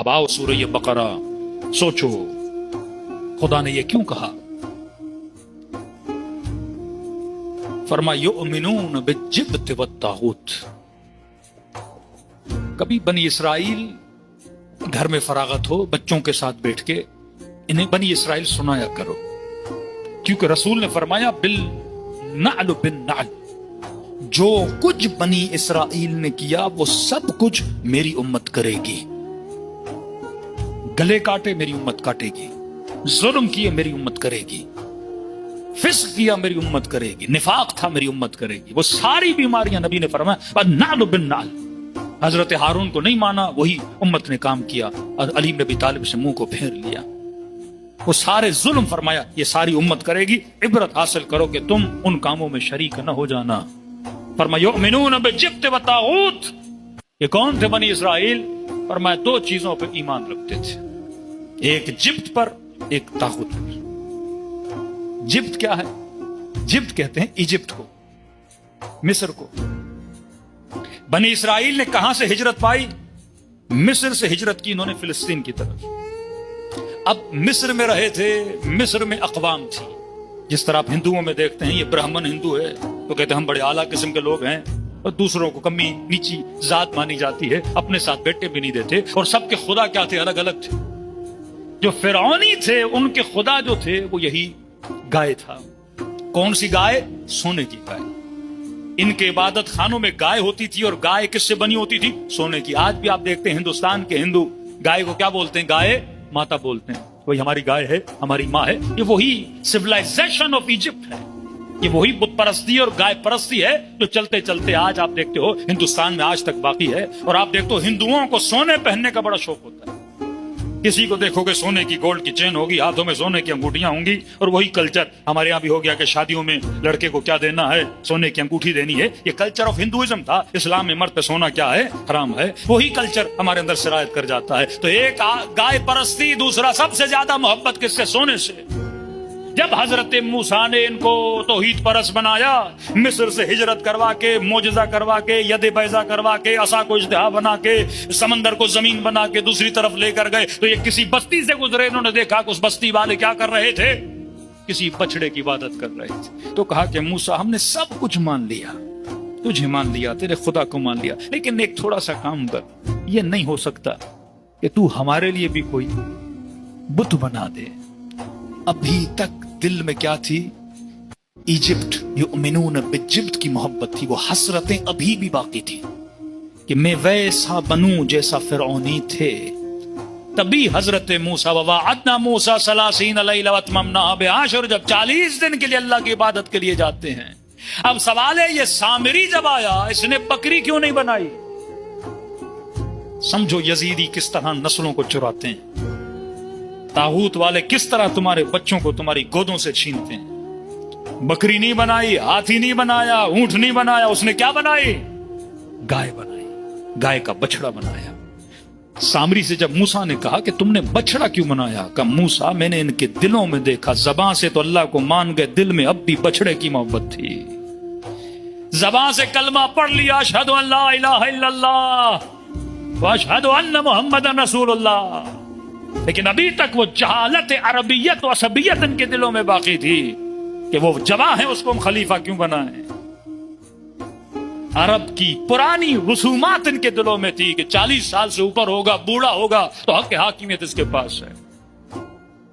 اب آؤ سورہ بقرہ سوچو خدا نے یہ کیوں کہا. فرمایا یؤمنون بالجبت والطاغوت. کبھی بنی اسرائیل گھر میں فراغت ہو بچوں کے ساتھ بیٹھ کے انہیں بنی اسرائیل سنایا کرو، کیونکہ رسول نے فرمایا بالنعل بالنعل، جو کچھ بنی اسرائیل نے کیا وہ سب کچھ میری امت کرے گی. گلے کاٹے میری امت کاٹے گی، ظلم کیے میری امت کرے گی، فسق کیا میری امت کرے گی، نفاق تھا میری امت کرے گی. وہ ساری بیماریاں نبی نے فرمایا بالنعل بالنعل. حضرت ہارون کو نہیں مانا، وہی امت نے کام کیا اور علی بن ابی طالب سے منہ کو پھیر لیا. وہ سارے ظلم فرمایا یہ ساری امت کرے گی، عبرت حاصل کرو کہ تم ان کاموں میں شریک نہ ہو جانا. فرمایا یؤمنون بالجبت والطاغوت. یہ کون تھے بنی اسرائیل؟ فرمایا دو چیزوں پہ ایمان رکھتے تھے، ایک جبت پر ایک طاغوت پر. جبت کیا ہے؟ جبت کہتے ہیں ایجپٹ کو، مصر کو. بنی اسرائیل نے کہاں سے ہجرت پائی؟ مصر سے ہجرت کی انہوں نے فلسطین کی طرف. اب مصر میں رہے تھے، مصر میں اقوام تھی. جس طرح آپ ہندوؤں میں دیکھتے ہیں یہ برہمن ہندو ہے تو کہتے ہیں ہم بڑے اعلیٰ قسم کے لوگ ہیں، اور دوسروں کو کمی نیچی ذات مانی جاتی ہے، اپنے ساتھ بیٹے بھی نہیں دیتے. اور سب کے خدا کیا تھے؟ الگ الگ تھے. جو فرعونی تھے ان کے خدا جو تھے وہ یہی گائے تھا. کون سی گائے؟ سونے کی گائے. ان کے عبادت خانوں میں گائے ہوتی تھی، اور گائے کس سے بنی ہوتی تھی؟ سونے کی. آج بھی آپ دیکھتے ہیں ہندوستان کے ہندو گائے کو کیا بولتے ہیں؟ گائے ماتا بولتے ہیں. وہی ہماری گائے ہے، ہماری ماں ہے. یہ وہی سیولائزیشن آف ایجپٹ ہے، یہ وہی بت پرستی اور گائے پرستی ہے جو چلتے چلتے آج آپ دیکھتے ہو ہندوستان میں آج تک باقی ہے. اور آپ دیکھتے ہو ہندوؤں کو سونے پہننے کا بڑا شوق ہوتا ہے. کسی کو دیکھو گے سونے کی گولڈ کی چین ہوگی، ہاتھوں میں سونے کی انگوٹھیاں ہوں گی. اور وہی کلچر ہمارے یہاں بھی ہو گیا کہ شادیوں میں لڑکے کو کیا دینا ہے؟ سونے کی انگوٹھی دینی ہے. یہ کلچر آف ہندوازم تھا. اسلام میں مرد پہ سونا کیا ہے؟ حرام ہے. وہی کلچر ہمارے اندر سرایت کر جاتا ہے. تو ایک گائے پرستی، دوسرا سب سے زیادہ محبت کس سے؟ سونے سے. جب حضرت موسیٰ نے ان کو توحید پرست بنایا، مصر سے ہجرت کروا کے، معجزہ کروا کے، ید بیضا کروا کے، عصا کو اژدہا بنا کے، سمندر کو زمین بنا کے دوسری طرف لے کر گئے، تو یہ کسی بستی سے گزرے. انہوں نے دیکھا کہ اس بستی والے کیا کر رہے تھے؟ کسی بچڑے کی عبادت کر رہے تھے. تو کہا کہ موسیٰ ہم نے سب کچھ مان لیا، تجھے مان لیا، تیرے خدا کو مان لیا، لیکن ایک تھوڑا سا کام کر. یہ نہیں ہو سکتا کہ تو ہمارے لیے بھی کوئی بت بنا دے. ابھی تک دل میں کیا تھی؟ ایجپٹ، یؤمنون بالجبت کی محبت تھی. وہ حسرتیں ابھی بھی باقی تھی کہ میں ویسا بنوں جیسا فرعونی تھے. تبھی حضرت موسیٰ وواعدنا موسیٰ 30 لیلہ واتممناہا بعشر، جب 40 دن کے لیے اللہ کی عبادت کے لیے جاتے ہیں. اب سوال ہے یہ سامری جب آیا اس نے بکری کیوں نہیں بنائی؟ سمجھو یزیدی کس طرح نسلوں کو چراتے ہیں، طاغوت والے کس طرح تمہارے بچوں کو تمہاری گودوں سے چھینتے ہیں. بکری نہیں بنائی، ہاتھی نہیں بنایا، اونٹ نہیں بنایا، اس نے کیا بنائی؟ گائے بنائی، گائے کا بچڑا بنایا. سامری سے جب موسیٰ نے کہا کہ تم نے بچڑا کیوں بنایا؟ کہا موسیٰ میں نے ان کے دلوں میں دیکھا، زبان سے تو اللہ کو مان گئے، دل میں اب بھی بچڑے کی محبت تھی. زبان سے کلمہ پڑھ لیا، اشہد ان لا الہ الا اللہ واشہد ان محمد رسول اللہ، لیکن ابھی تک وہ جہالت عربیت و عصبیت ان کے دلوں میں باقی تھی کہ وہ جواں ہے، اس کو ہم خلیفہ کیوں بنائیں. عرب کی پرانی رسومات ان کے دلوں میں تھی کہ 40 سال سے اوپر ہوگا، بوڑھا ہوگا تو حق حاکمیت اس کے پاس ہے.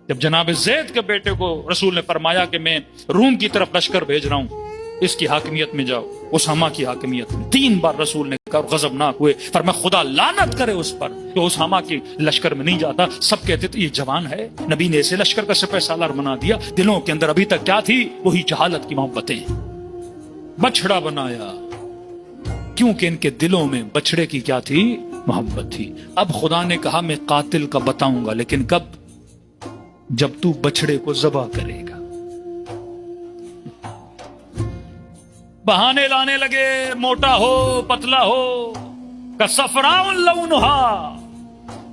جب جناب زید کے بیٹے کو رسول نے فرمایا کہ میں روم کی طرف لشکر بھیج رہا ہوں، اس کی حاکمیت میں جاؤ، اسامہ کی حاکمیت میں. 3 بار رسول نے کہا، غضبناک ہوئے، فرمایا خدا لعنت کرے اس پر کہ اسامہ کی لشکر میں نہیں جاتا. سب کہتے تھے یہ جوان ہے، نبی نے اسے لشکر کا سپہ سالار بنا دیا. دلوں کے اندر ابھی تک کیا تھی؟ وہی جہالت کی محبتیں. بچڑا بنایا کیونکہ ان کے دلوں میں بچڑے کی کیا تھی؟ محبت تھی. اب خدا نے کہا میں قاتل کا بتاؤں گا، لیکن کب؟ جب تو بچڑے کو ذبح کرے گا. بہانے لانے لگے، موٹا ہو پتلا ہو، کصفراء لونھا.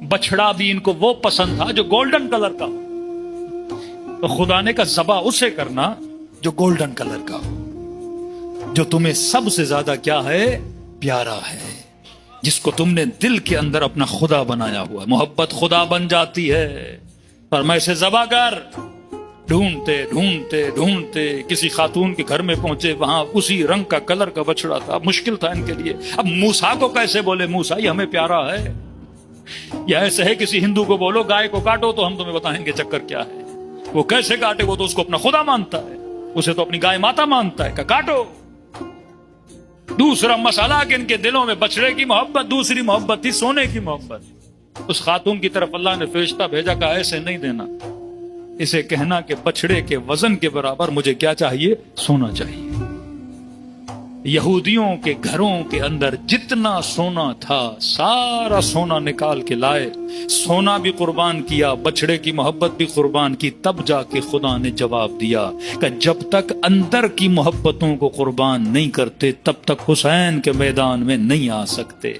بچڑا بھی ان کو وہ پسند تھا جو گولڈن کلر کا ہو. تو خدا نے کہا ذبح اسے کرنا جو گولڈن کلر کا ہو، جو تمہیں سب سے زیادہ کیا ہے؟ پیارا ہے. جس کو تم نے دل کے اندر اپنا خدا بنایا ہوا ہے. محبت خدا بن جاتی ہے. اور میں اسے ذبح کر. ڈھونڈتے ڈھونڈتے ڈھونڈتے کسی خاتون کے گھر میں پہنچے, وہاں اسی رنگ کا کلر کا بچڑا تھا. مشکل تھا ان کے لیے. اب موسیٰ کو کیسے بولے موسیٰ یہ ہمیں پیارا ہے, یا ایسے ہے کسی ہندو کو بولو گائے کو کاٹو تو ہم تمہیں بتائیں گے چکر کیا ہے. وہ کیسے کاٹے, وہ تو اس کو اپنا خدا مانتا ہے, اسے تو اپنی گائے ماتا مانتا ہے کہ کاٹو. دوسرا مسئلہ کہ ان کے دلوں میں بچڑے کی محبت, دوسری محبت تھی سونے کی محبت. اس خاتون کی طرف اللہ نے فرشتہ بھیجا کہ ایسے نہیں دینا, اسے کہنا کہ بچڑے کے وزن کے برابر مجھے کیا چاہیے, سونا چاہیے. یہودیوں کے گھروں کے اندر جتنا سونا تھا سارا سونا نکال کے لائے, سونا بھی قربان کیا, بچڑے کی محبت بھی قربان کی. تب جا کے خدا نے جواب دیا کہ جب تک اندر کی محبتوں کو قربان نہیں کرتے تب تک حسین کے میدان میں نہیں آ سکتے.